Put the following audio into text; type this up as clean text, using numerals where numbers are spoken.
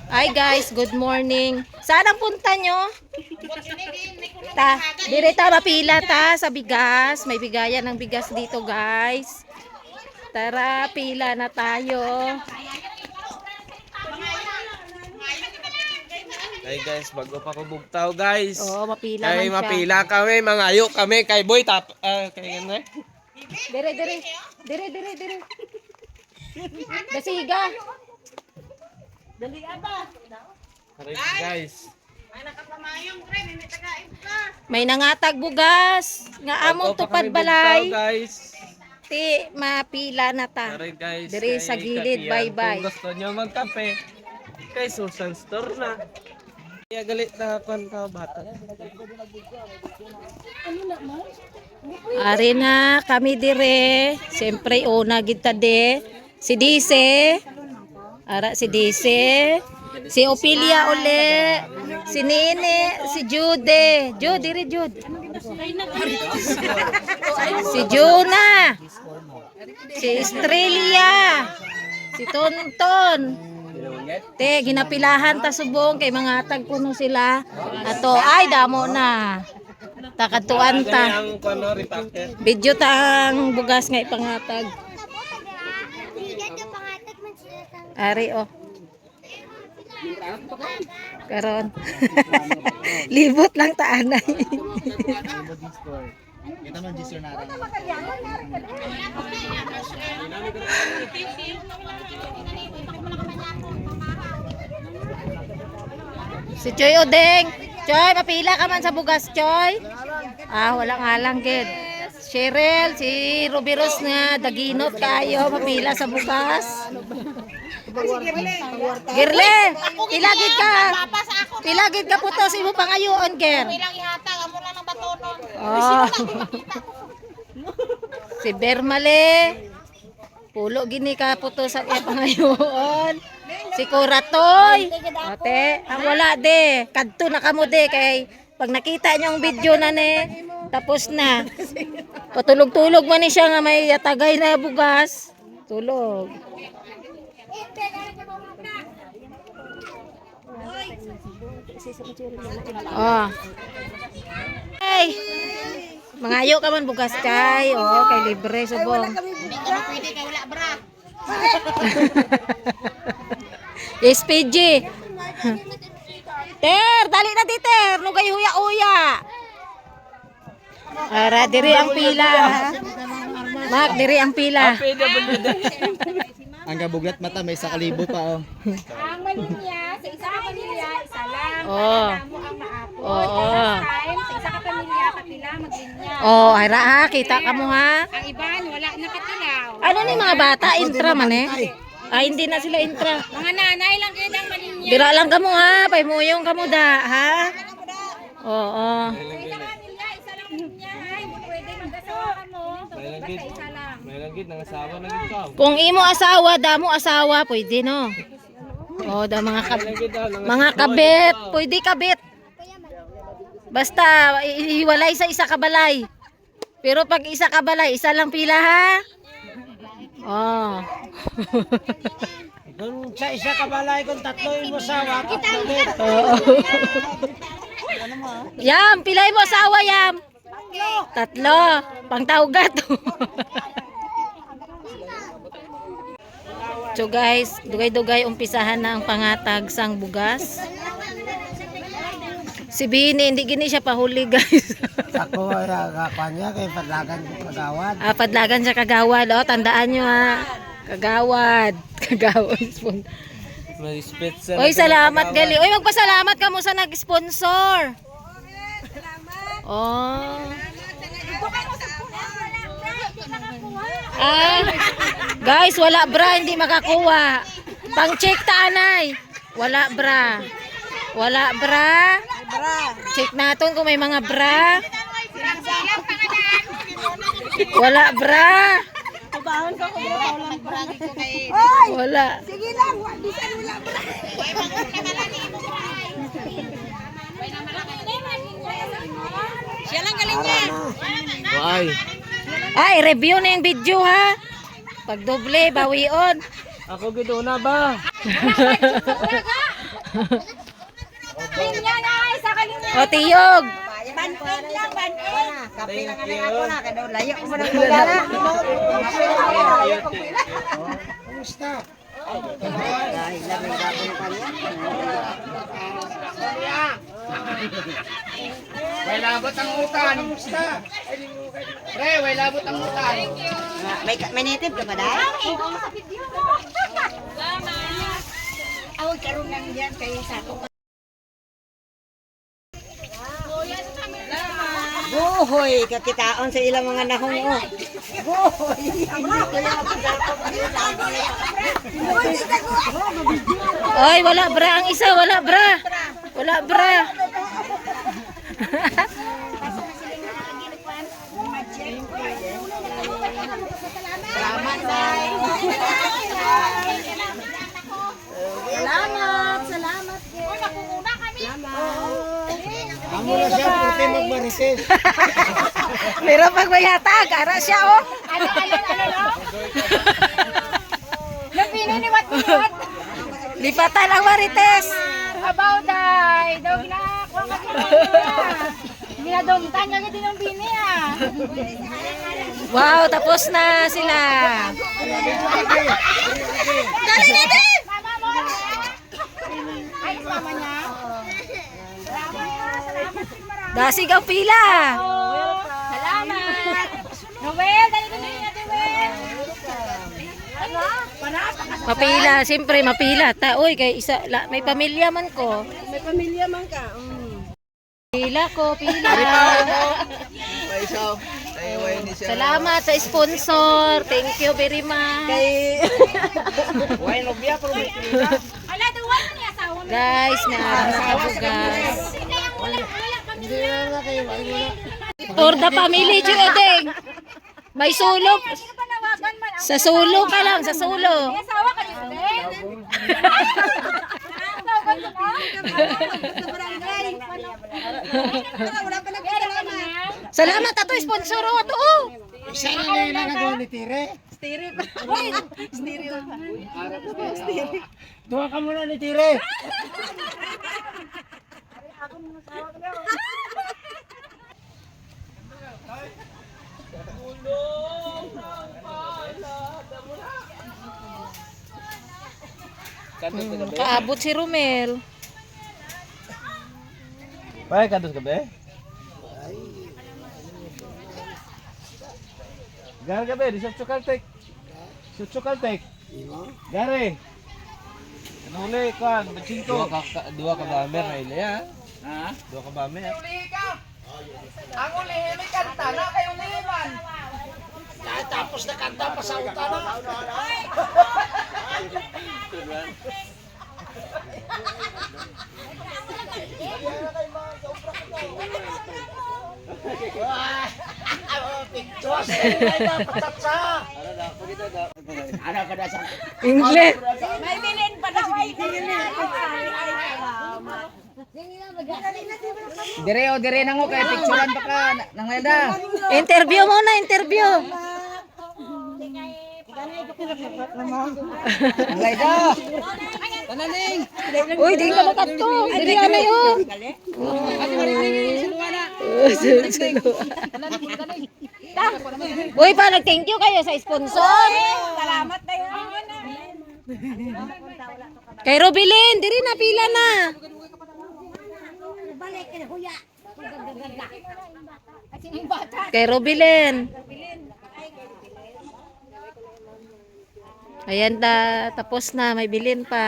Hi guys, good morning. Saan ang punta nyo? Dire ta mapila ta sa bigas. May bigayan ng bigas dito guys. Tara, pila na tayo. Hey guys, bago pa ko bugtaw guys. Oo, mapila Kay man siya. mapila kami, mga ayo kami kay boy kay ganun. Dire. Basiga. Dali aba. Guys. May nangatag bugas. Nga among Bago pa tupad kami balay. bugtaw, guys. Ti mapila na ta. Sorry guys. Dire sa kay gilid, kapiyan. bye-bye. Kung gusto nyo magkape, kay Susan Store na. Kaya galit na ako ka bata. Ari na kami dire. Siyempre una kita de. Si Dice. Ara si Dice. Si Opilia uli. Si Nene, si Jude. Jude, dire Jude. Si Juna. Si Estrella. Si Tonton. Te, ginapilahan ta subong kay mga tag kuno sila. Ato ay damo na. Takatuan ta. Ang kuno repacker. Video tang bugas nga ipangatag. Ari oh. Karon. Libot lang ta anay. Kita man Jisoo na rin. Si Choy Odeng. Choy, mapila ka man sa bugas, Choy. Walang halang gid. Cheryl, si Ruby Rose nga daginot kayo mapila sa bugas. Girle, ilagid ka. Ilagid ka puto sa imo pangayoon, Ger. Ilang ihatag, amo lang ng batonon. Oh. Si Bermale. Pulo gini ka puto sa iya pangayoon. Si Kuratoy. Ate, ang wala de. Kadto na kamo de kay pag nakita niyo ang video na ni tapos na. Patulog-tulog man ni siya nga may yatagay na bugas. Tulog. Oh. Hey. Mangayo ka man bugas kay. Oh, kay libre subong. Hindi ka na pwede kay wala bra. SPG. Ter, dali na di ter. Nugay huya-uya. Ara, diri ang pila. Mak, diri ang pila. Ang kabuglat mata may sa kalibo pa oh. Ang malinya, sa isa ka pamilya, isa lang. Oh. Amo ang maapon. Oo. Time, sa isa ka pamilya, kapila, maglinya. Oh, ara ha, kita ka mo ha. Ang iban, wala na katilaw. Ano ni mga bata intra man eh? Hindi na sila intra. Mga nanay lang kayo ng malinya. Dira lang kamo ha, paymuyong kamo da, ha? Oo. Sa isa ka pamilya, isa lang malinya. Ay, pwede mag-asawa ka mo. Basta isa lang. May langit ng asawa na gito. Kung imo asawa, damo asawa, pwede no. Oh, da mga kabit, pwede kabit. Basta ihiwalay sa isa kabalay. Pero pag isa kabalay, isa lang pila ha. Oh. Kung sa isa kabalay kung tatlo mo sawa, tatlo din. Oo. Yam, pilay mo asawa yam. Tatlo. Pangtawgat. So guys, dugay-dugay umpisahan na ang pangatag sang bugas. Si Bini, hindi gini siya pahuli guys. Ako ay kanya kay padlagan ko kagawad. Padlagan siya kagawad. Oh, tandaan nyo ha. Kagawad. Kagawad. May spitzer. Oy, salamat gali. Oy, magpasalamat ka mo sa nag-sponsor. Oh. Guys, wala bra, hindi makakuha. Pang-check ta anay. Wala bra. Wala bra. Check natin kung may mga bra. Wala bra. Wala. Sige lang, bisan wala bra. Siya lang galing niya. Why? Ay, review na yung video ha. Pag doble, bawion. Ako gito na ba? Linya na ay sa kalinya. O, tiyog. Banpeg lang, banpeg. Thank you. Way labot ang utan. Pre, way labot ang utan. May native ka ba dahil? Salamat. Awag karoon lang yan kayo sa ako. Buhoy, kakitaon sa ilang mga nahungo. Buhoy, hindi ko yung Oy, wala bra ang isa, wala bra. Wala bra. Salamat, Day. Salamat, salamat. Uy, napunguna kami. Amo na siya, puti magmarites. Pero pag may hatag, ara siya, oh. Ano? Napino ni Wat. Lipatan ang marites. About day. Daw ginakuha ka niya. Ginadumtan niya din ang bini ah. Wow, tapos na sila. Dali na din! Mama mo! Ay, mama niya. Salamat. Dasig ang pila. Salamat. Noel, dali ko na Noel. Ano? Mapila, siyempre mapila. Ta, oy, kay isa, may pamilya man ko. May pamilya man ka. Pila ko, pila. Paisaw. Tayo way ni siya. Salamat sa sponsor. Thank you very much. Kay Way nobya pero may Ala, duwan mo niya asawa mo. Guys, nakabugas. Wala kami. For the family, Judeng. May sulok. Panawagan man. Sa sulo ka lang, sa sulo. May asawa ka niyo din. Tawagan mo ba? sa barangay. Wala pa nagpasalamat. Salamat ato sponsor o ato. Oh. isa na lang nagawa ni Tire. Duha ka muna ni Tire. Kaabot si Romel. Bay, kadus ka be? Gare ka be, di sa Chokaltek. Sa Chokaltek. Gare. Kanuli, kan, bachinko. Dua ka bamer na ile, ha? Ha? Dua ka bamer. Ang ulihin may kanta na kayo liman. Tapos na kanta pa sa utana. Pictures na patatsa. Ano ka na sa English. May bilin pa daw ay Dire na ngo kay picturean pa ka nang Leda. Interview muna, interview. Nang Leda. Tananing. Uy, di ka makato. Dili ka na yun. Uy, pa, nag-thank you kayo sa sponsor. Salamat na yun. Kay Robilin, diri na pila na. Kay Robilin. Ayan tapos na, may bilin pa.